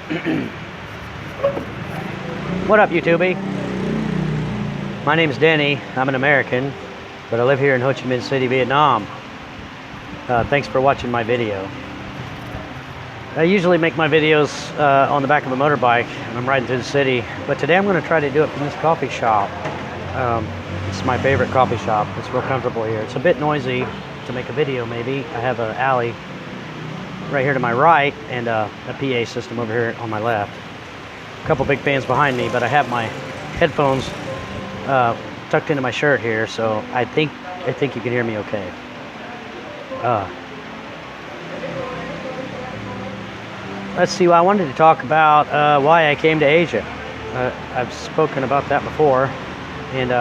What up, YouTube? My name's Denny. I'm an American, but I live here in Ho Chi Minh City, Vietnam. Thanks for watching my video. I usually make my videos on the back of a motorbike when I'm riding through the city, but today I'm going to try to do it from this coffee shop. It's my favorite coffee shop. It's real comfortable here. It's a bit noisy to make a video, maybe. I have an alley right here to my right and a PA system over here on my left. A couple big fans behind me, but I have my headphones tucked into my shirt here, so I think you can hear me okay. Let's see. Well, I wanted to talk about why I came to Asia. I've spoken about that before, and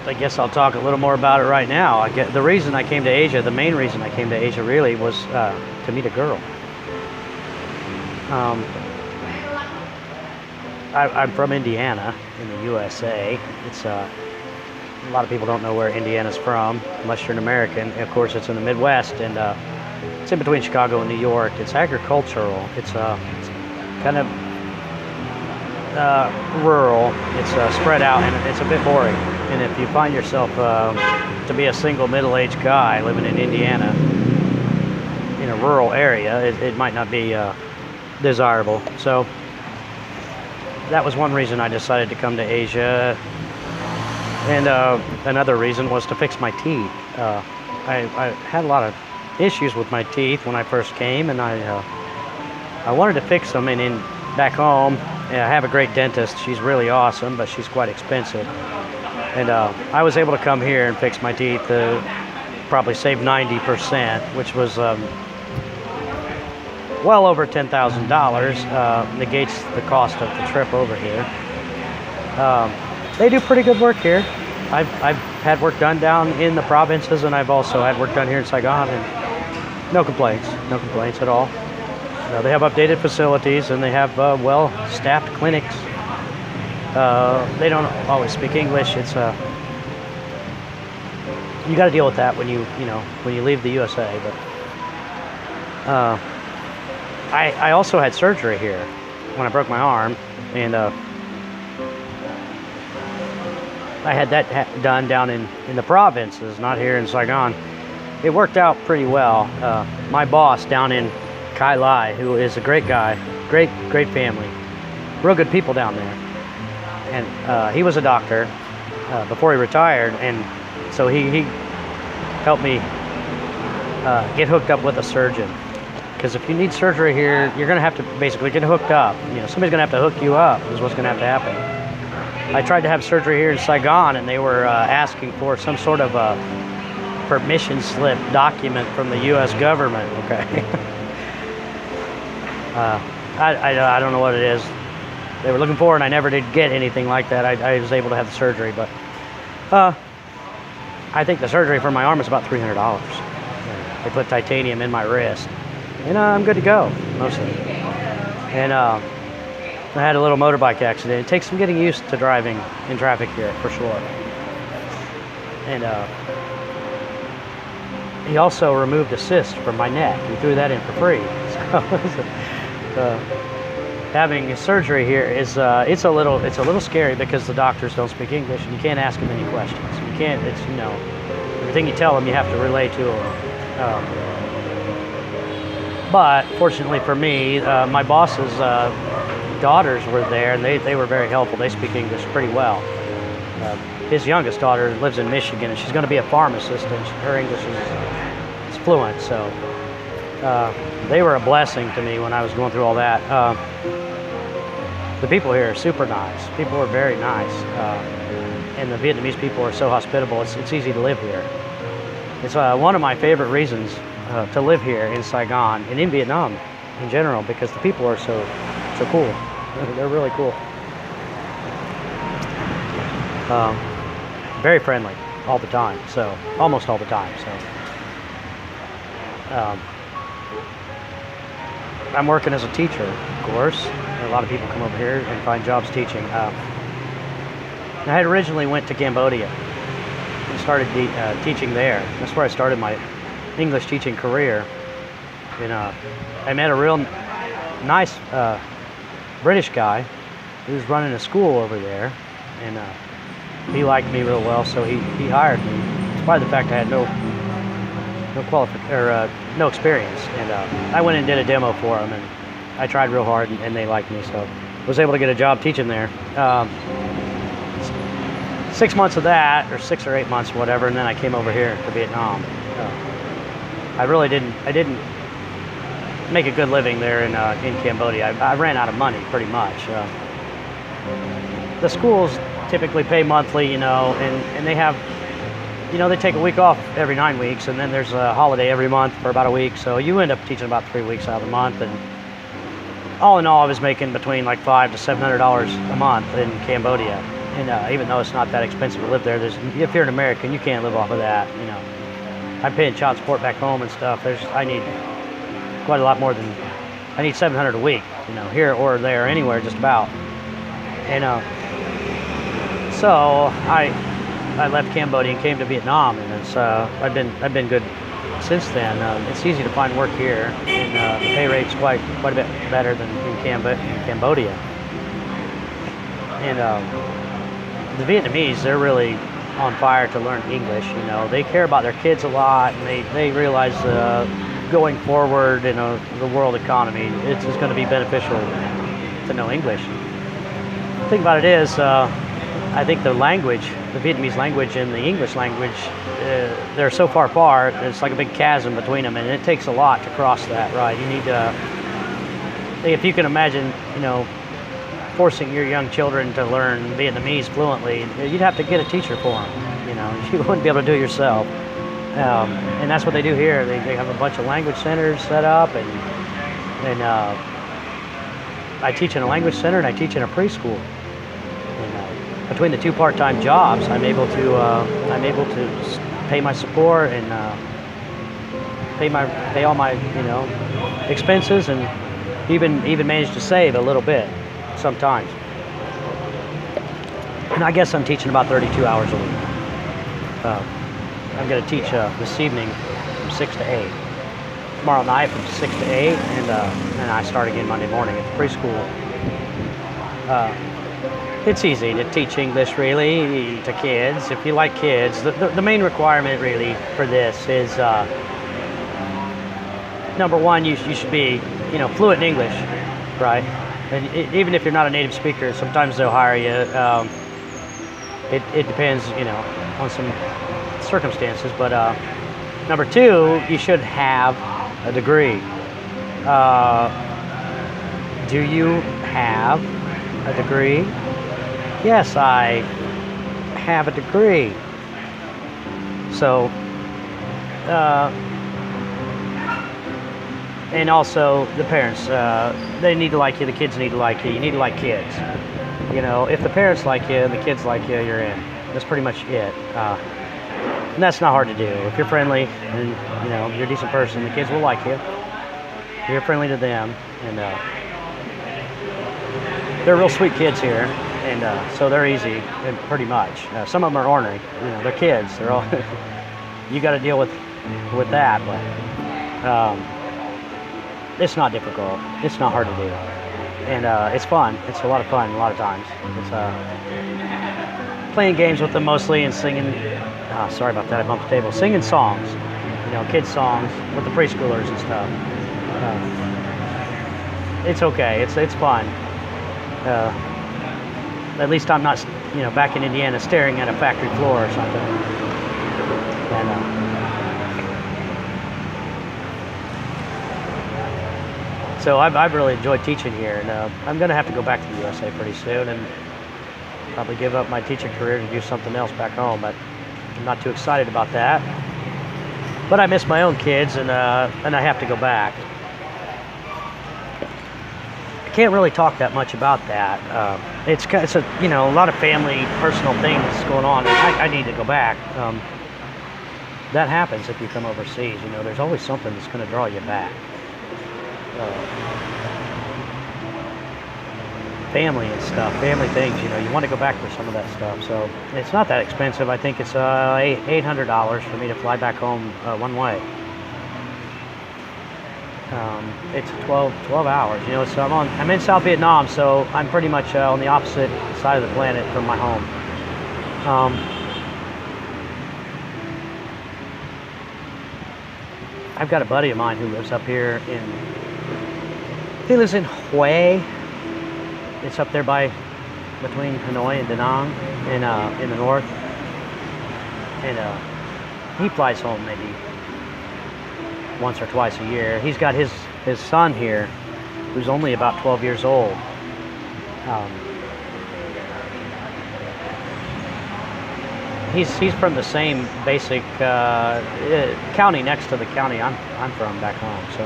I guess I'll talk a little more about it right now. The reason I came to Asia, the main reason I came to Asia really was to meet a girl. I'm from Indiana in the USA. It's a lot of people don't know where Indiana's from unless you're an American. Of course, it's in the Midwest, and it's in between Chicago and New York. It's agricultural. It's kind of rural. It's spread out, and it's a bit boring. And if you find yourself to be a single middle-aged guy living in Indiana in a rural area, it might not be desirable. So that was one reason I decided to come to Asia. And another reason was to fix my teeth. I had a lot of issues with my teeth when I first came, and I wanted to fix them. And back home, I have a great dentist. She's really awesome, but she's quite expensive. And I was able to come here and fix my teeth, probably save 90%, which was well over $10,000. Negates the cost of the trip over here. They do pretty good work here. I've had work done down in the provinces, and I've also had work done here in Saigon, and no complaints at all. They have updated facilities, and they have well-staffed clinics. They don't always speak English. It's you got to deal with that when you leave the USA. But I also had surgery here when I broke my arm, and I had that done down in the provinces, not here in Saigon. It worked out pretty well. My boss down in Kai Lai, who is a great guy, great family, real good people down there. And he was a doctor before he retired, and so he helped me get hooked up with a surgeon. Because if you need surgery here, you're going to have to basically get hooked up. Somebody's going to have to hook you up is what's going to have to happen. I tried to have surgery here in Saigon, and they were asking for some sort of a permission slip document from the U.S. government. Okay. I don't know what it is they were looking for, and I never did get anything like that. I was able to have the surgery, but I think the surgery for my arm was about $300. They put titanium in my wrist, and I'm good to go, mostly. And I had a little motorbike accident. It takes some getting used to driving in traffic here, for sure. And he also removed a cyst from my neck. He threw that in for free. So having surgery here is it's a little scary because the doctors don't speak English, and you can't ask them any questions. You can't. It's everything you tell them you have to relay to them. But fortunately for me, my boss's daughters were there, and they were very helpful. They speak English pretty well. His youngest daughter lives in Michigan, and she's going to be a pharmacist, and her English is fluent. So they were a blessing to me when I was going through all that. The people here are super nice. People are very nice, and the Vietnamese people are so hospitable. It's easy to live here. It's one of my favorite reasons to live here in Saigon and in Vietnam in general, because the people are so cool. They're really cool. Very friendly all the time. So almost all the time. So I'm working as a teacher, of course. A lot of people come over here and find jobs teaching. I had originally went to Cambodia and started teaching there. That's where I started my English teaching career. And I met a real nice British guy who was running a school over there, and he liked me real well, so he hired me. Despite the fact I had no experience, and I went and did a demo for him, and I tried real hard, and they liked me, so was able to get a job teaching there. 6 months of that, or 6 or 8 months, whatever, and then I came over here to Vietnam. I didn't make a good living there in Cambodia. I ran out of money pretty much. The schools typically pay monthly, and they have, they take a week off every 9 weeks, and then there's a holiday every month for about a week, so you end up teaching about 3 weeks out of the month, and all in all, I was making between like $500 to $700 a month in Cambodia. And even though it's not that expensive to live there, if you're an American, you can't live off of that. I'm paying child support back home and stuff. I need quite a lot more than, I need $700 a week, here or there, anywhere, just about. And so I left Cambodia and came to Vietnam, and I've been good since then. It's easy to find work here, and the pay rate's quite a bit better than in Cambodia. And the Vietnamese, they're really on fire to learn English. They care about their kids a lot, and they realize going forward in the world economy, it's going to be beneficial to know English. The thing about it is, I think the Vietnamese language and the English language, they're so far apart, it's like a big chasm between them, and it takes a lot to cross that, right? You need to, if you can imagine, forcing your young children to learn Vietnamese fluently, you'd have to get a teacher for them. You wouldn't be able to do it yourself. And that's what they do here. They have a bunch of language centers set up, and I teach in a language center and I teach in a preschool. And between the two part-time jobs, I'm able to pay my support and pay all my expenses, and even manage to save a little bit sometimes. And I guess I'm teaching about 32 hours a week. I'm going to teach this evening from 6 to 8. Tomorrow night from 6 to 8, and I start again Monday morning at the preschool. It's easy to teach English, really, to kids. If you like kids, the main requirement, really, for this is, number one, you should be, fluent in English, right? And even if you're not a native speaker, sometimes they'll hire you. It depends, on some circumstances. But number two, you should have a degree. Do you have a degree? Yes, I have a degree. So, and also the parents, they need to like you, the kids need to like you, you need to like kids. If the parents like you and the kids like you, you're in. That's pretty much it. And that's not hard to do. If you're friendly and, you're a decent person, the kids will like you. You're friendly to them, and they're real sweet kids here, and so they're easy, and pretty much. Some of them are ornery. They're kids. They're all. You got to deal with that, but it's not difficult. It's not hard to do, and it's fun. It's a lot of fun. A lot of times, it's playing games with them mostly and singing. Sorry about that. I bumped the table. Singing songs, kids songs with the preschoolers and stuff. It's okay. It's fun. At least I'm not, back in Indiana staring at a factory floor or something. And so I've really enjoyed teaching here, and I'm going to have to go back to the USA pretty soon and probably give up my teaching career to do something else back home. But I'm not too excited about that. But I miss my own kids, and I have to go back. I can't really talk that much about that. It's a a lot of family, personal things going on. And I need to go back. That happens if you come overseas. There's always something that's going to draw you back. Family and stuff, family things. You want to go back for some of that stuff. So it's not that expensive. I think it's $800 for me to fly back home one way. It's 12 hours, you know. So I'm in South Vietnam, so I'm pretty much on the opposite side of the planet from my home. I've got a buddy of mine who lives up here he lives in Hue. It's up there between Hanoi and Da Nang in the north. And he flies home maybe once or twice a year. He's got his son here, who's only about 12 years old. He's from the same basic county next to the county I'm from back home. So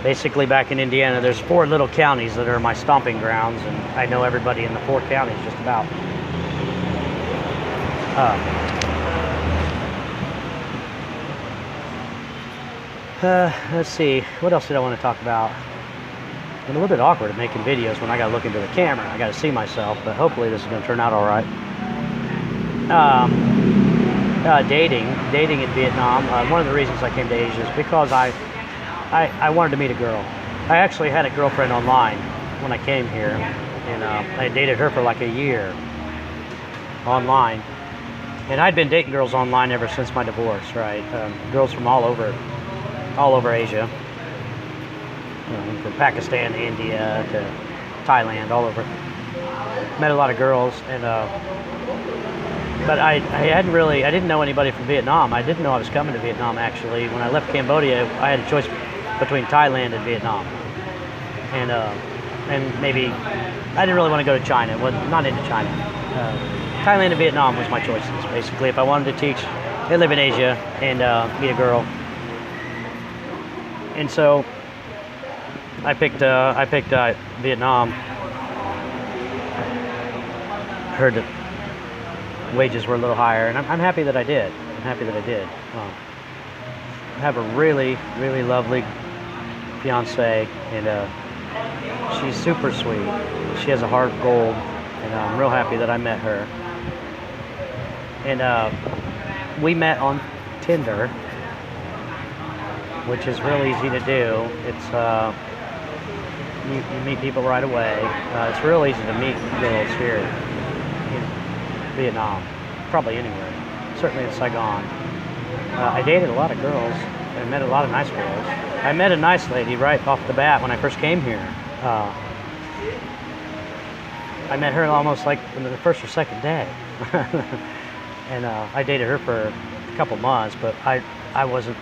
basically, back in Indiana, there's 4 little counties that are my stomping grounds, and I know everybody in the 4 counties just about. Let's see, what else did I want to talk about? I'm a little bit awkward at making videos when I gotta look into the camera. I gotta see myself, but hopefully this is gonna turn out all right. Dating in Vietnam. One of the reasons I came to Asia is because I wanted to meet a girl. I actually had a girlfriend online when I came here, and I dated her for like a year online. And I'd been dating girls online ever since my divorce, right? Girls from all over Asia, from Pakistan to India to Thailand, all over. Met a lot of girls, and but I didn't know anybody from Vietnam. I didn't know I was coming to Vietnam, actually. When I left Cambodia, I had a choice between Thailand and Vietnam, and maybe I didn't really want to go to China. Well, not into China. Thailand and Vietnam was my choices, basically. If I wanted to teach and live in Asia and meet a girl, and so I picked Vietnam. Heard that wages were a little higher, and I'm happy that I did. I have a really, really lovely fiancé, and she's super sweet. She has a heart of gold, and I'm real happy that I met her. And we met on Tinder, which is real easy to do. It's you meet people right away. It's real easy to meet girls here in Vietnam, probably anywhere, certainly in Saigon. I dated a lot of girls. I met a lot of nice girls. I met a nice lady right off the bat when I first came here. I met her almost like in the first or second day. And I dated her for a couple months, but I wasn't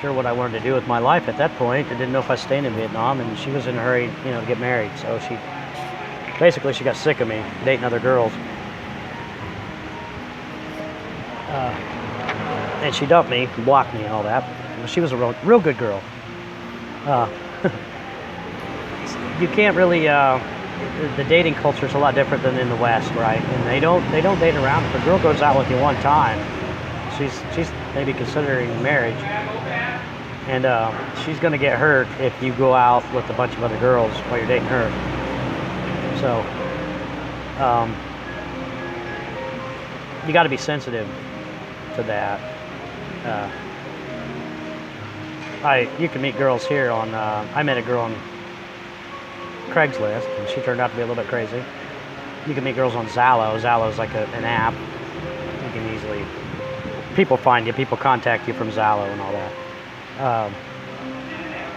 sure what I wanted to do with my life at that point. I didn't know if I was staying in Vietnam, and she was in a hurry, to get married. So she got sick of me dating other girls. And she dumped me, blocked me and all that. She was a real good girl. You can't really, the dating culture is a lot different than in the West, right? And they don't date around. If a girl goes out with you one time, she's maybe considering marriage, and she's going to get hurt if you go out with a bunch of other girls while you're dating her. So you got to be sensitive to that. You can meet girls here on. I met a girl on Craigslist, and she turned out to be a little bit crazy. You can meet girls on Zallo. Zallo is like an app. You can easily, people find you, people contact you from Zallo and all that.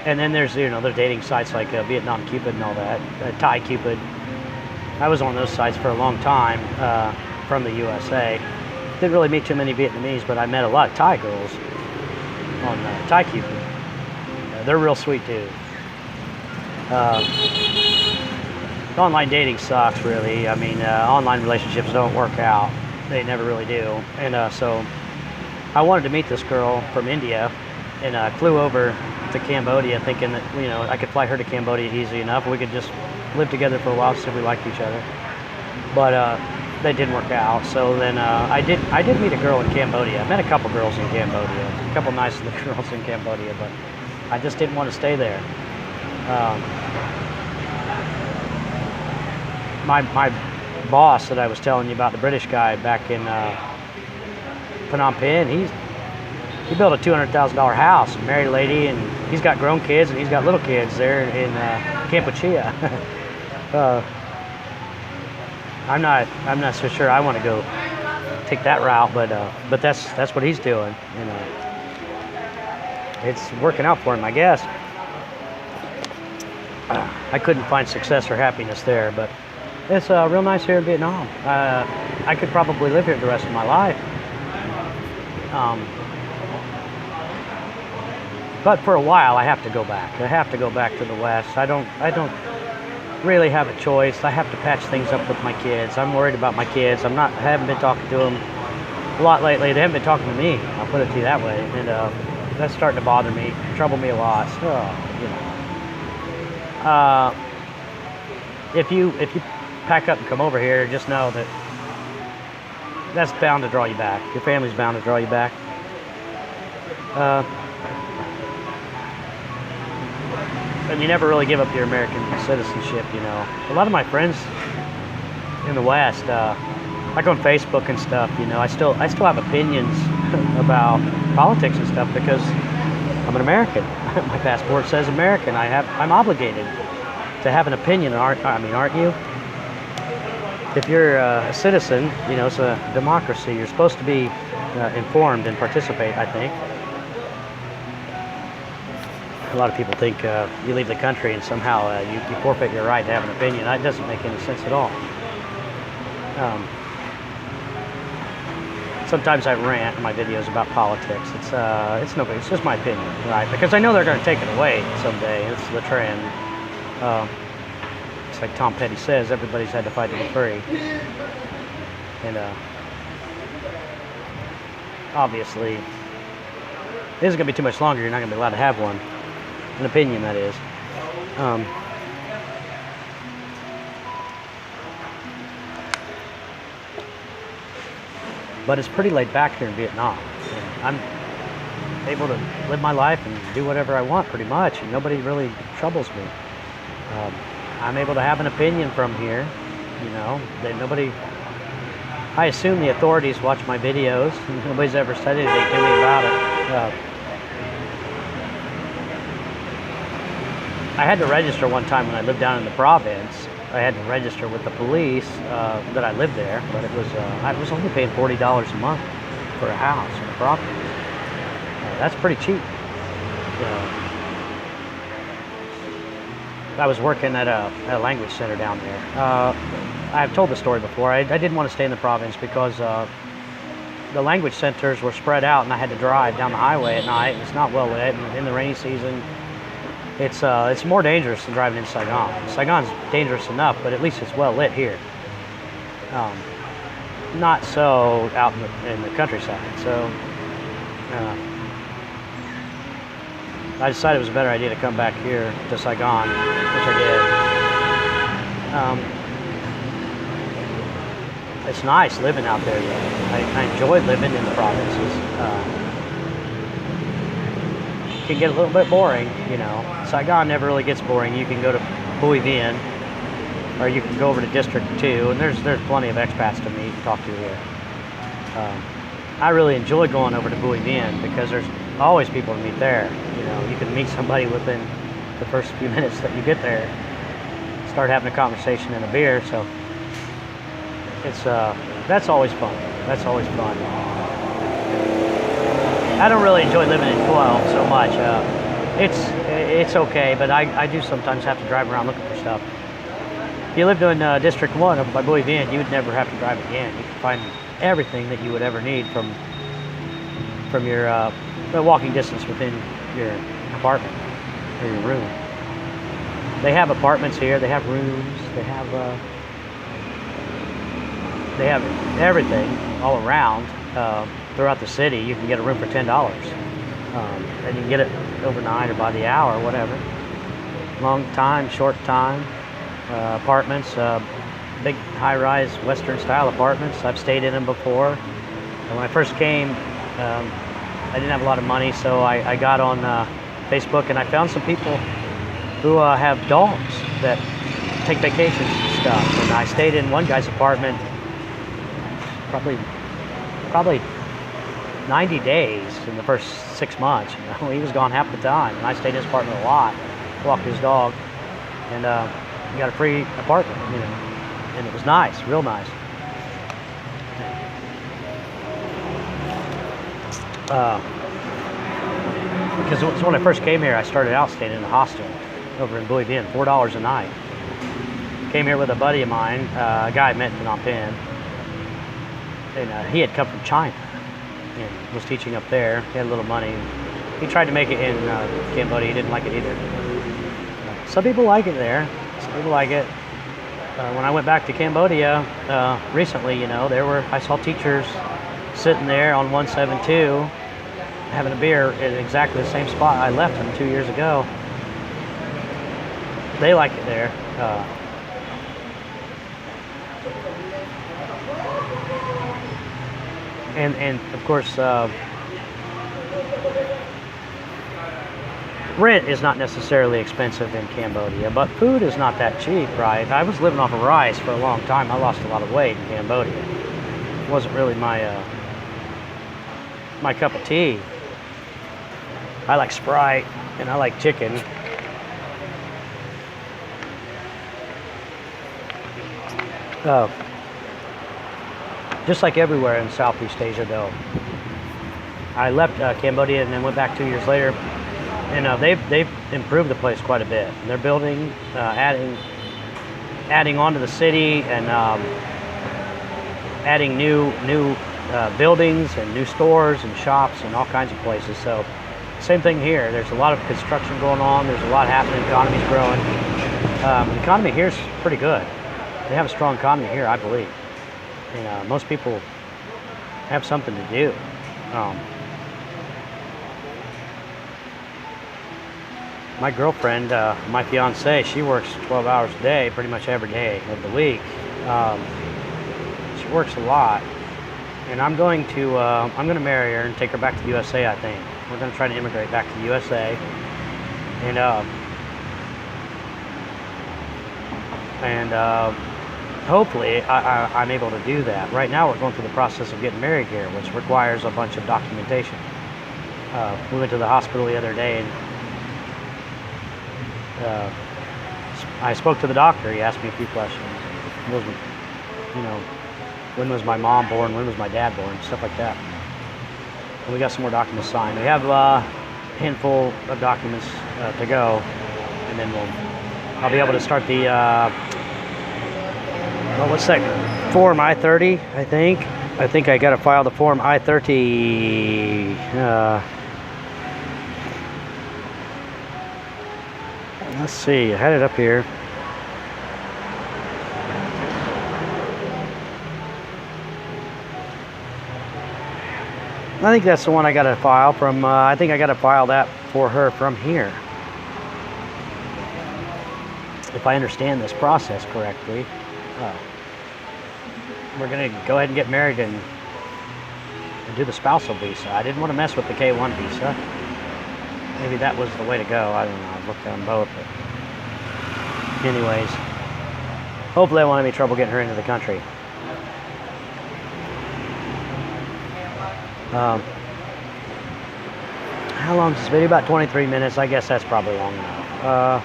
And then there's there's dating sites like Vietnam Cupid and all that, Thai Cupid. I was on those sites for a long time from the USA. Didn't really meet too many Vietnamese, but I met a lot of Thai girls on Thai Cupid. They're real sweet too. Online dating sucks, really. I mean, online relationships don't work out. They never really do. And so I wanted to meet this girl from India, and flew over to Cambodia thinking that, I could fly her to Cambodia easy enough. We could just live together for a while, see if we liked each other. But that didn't work out. So then I did meet a girl in Cambodia. I met a couple girls in Cambodia, a couple nice little girls in Cambodia, but I just didn't want to stay there. My boss that I was telling you about, the British guy back in Phnom Penh, he built a $200,000 house, married a lady, and he's got grown kids and he's got little kids there in Cambodia. I'm not so sure I want to go take that route, but that's what he's doing. You know, it's working out for him, I guess. I couldn't find success or happiness there, but it's real nice here in Vietnam. I could probably live here the rest of my life. But for a while, I have to go back. I have to go back to the West. I don't really have a choice. I have to patch things up with my kids. I'm worried about my kids. I haven't been talking to them a lot lately. They haven't been talking to me. I'll put it to you that way. And that's starting to bother me, trouble me a lot. So, you know. If you pack up and come over here, just know that that's bound to draw you back. Your family's bound to draw you back. And you never really give up your American citizenship, you know. A lot of my friends in the West, like on Facebook and stuff, you know, I still have opinions about politics and stuff because I'm an American. My passport says American. I'm obligated to have an opinion, aren't you? If you're a citizen, you know, it's a democracy. You're supposed to be informed and participate, I think. A lot of people think you leave the country and somehow you forfeit your right to have an opinion. That doesn't make any sense at all. Sometimes I rant in my videos about politics. It's no big. It's just my opinion, right? Because I know they're going to take it away someday. It's the trend. It's like Tom Petty says, everybody's had to fight to be free. And obviously, this isn't going to be too much longer. You're not going to be allowed to have one. An opinion, that is. But it's pretty laid back here in Vietnam. And I'm able to live my life and do whatever I want pretty much, and nobody really troubles me. I'm able to have an opinion from here, you know. I assume the authorities watch my videos. Nobody's ever said anything to me about it. I had to register one time when I lived down in the province. I had to register with the police that I lived there, but I was only paying $40 a month for a house in the province. That's pretty cheap. I was working at a language center down there. I've told the story before. I didn't want to stay in the province because the language centers were spread out, and I had to drive down the highway at night. It's not well lit, and in the rainy season, it's more dangerous than driving in Saigon. Saigon's dangerous enough, but at least it's well lit here. Not so out in the countryside. So I decided it was a better idea to come back here to Saigon, which I did. It's nice living out there, though. I enjoy living in the provinces. It can get a little bit boring, you know. Saigon never really gets boring. You can go to Bui Vien, or you can go over to District 2, and there's plenty of expats to meet and talk to here. I really enjoy going over to Bui Vien because there's always people to meet there. You know, you can meet somebody within the first few minutes that you get there, start having a conversation and a beer. So that's always fun. That's always fun. I don't really enjoy living in 12 so much. It's okay, but I do sometimes have to drive around looking for stuff. If you lived in District 1 up by Bui Vien, you would never have to drive again. You could find everything that you would ever need from your walking distance within your apartment or your room. They have apartments here. They have rooms. They have everything all around. Throughout the city, you can get a room for $10, and you can get it overnight or by the hour, whatever. Long time, short time, apartments, big high-rise Western-style apartments. I've stayed in them before. And when I first came, I didn't have a lot of money, so I got on Facebook and I found some people who have dogs that take vacations and stuff. And I stayed in one guy's apartment probably 90 days in the first 6 months. You know, he was gone half the time, and I stayed in his apartment a lot, walked his dog, and he got a free apartment. You know, and it was nice, real nice. Because when I first came here, I started out staying in a hostel over in Bui Vien, $4 a night. Came here with a buddy of mine, a guy I met in Phnom Penh, and he had come from China and was teaching up there. He had a little money. He tried to make it in Cambodia. He didn't like it either. Some people like it there. Some people like it. When I went back to Cambodia recently, you know, I saw teachers sitting there on 172 having a beer at exactly the same spot I left them 2 years ago. They like it there. And of course, rent is not necessarily expensive in Cambodia, but food is not that cheap, right? I was living off of rice for a long time. I lost a lot of weight in Cambodia. It wasn't really my cup of tea. I like Sprite and I like chicken. Just like everywhere in Southeast Asia, though, I left Cambodia and then went back 2 years later, and they've improved the place quite a bit. They're building, adding on to the city, and adding new buildings and new stores and shops and all kinds of places. So same thing here. There's a lot of construction going on. There's a lot happening. The economy's growing. The economy here is pretty good. They have a strong economy here, I believe. And most people have something to do. My girlfriend, my fiancé, she works 12 hours a day, pretty much every day of the week. She works a lot, and I'm going to marry her and take her back to the USA. I think we're going to try to immigrate back to the USA, and hopefully I'm able to do that. Right now we're going through the process of getting married here, which requires a bunch of documentation. We went to the hospital the other day, and I spoke to the doctor. He asked me a few questions. When was my mom born? When was my dad born? Stuff like that. And we got some more documents signed. We have a handful of documents to go, and then I'll be able to start the what's that? Form I-30, I think. I think I got to file the Form I-30. Let's see. I had it up here. I think that's the one I got to file from. I think I got to file that for her from here, if I understand this process correctly. We're going to go ahead and get married and do the spousal visa. I didn't want to mess with the K1 visa. Maybe that was the way to go. I don't know. I looked on both. But anyways, hopefully I won't have any trouble getting her into the country. How long is this video? About 23 minutes. I guess that's probably long enough.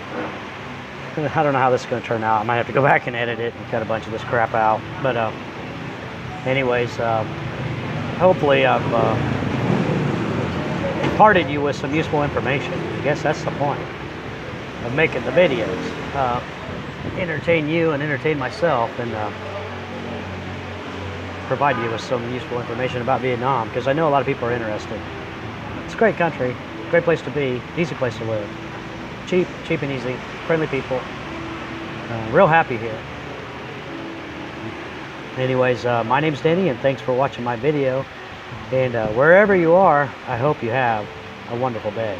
I don't know how this is going to turn out. I might have to go back and edit it and cut a bunch of this crap out. But anyways, hopefully I've imparted you with some useful information. I guess that's the point of making the videos. Entertain you and entertain myself, and provide you with some useful information about Vietnam, because I know a lot of people are interested. It's a great country, great place to be, easy place to live. Cheap and easy, friendly people. Real happy here. Anyways, my name's Denny, and thanks for watching my video. And wherever you are, I hope you have a wonderful day.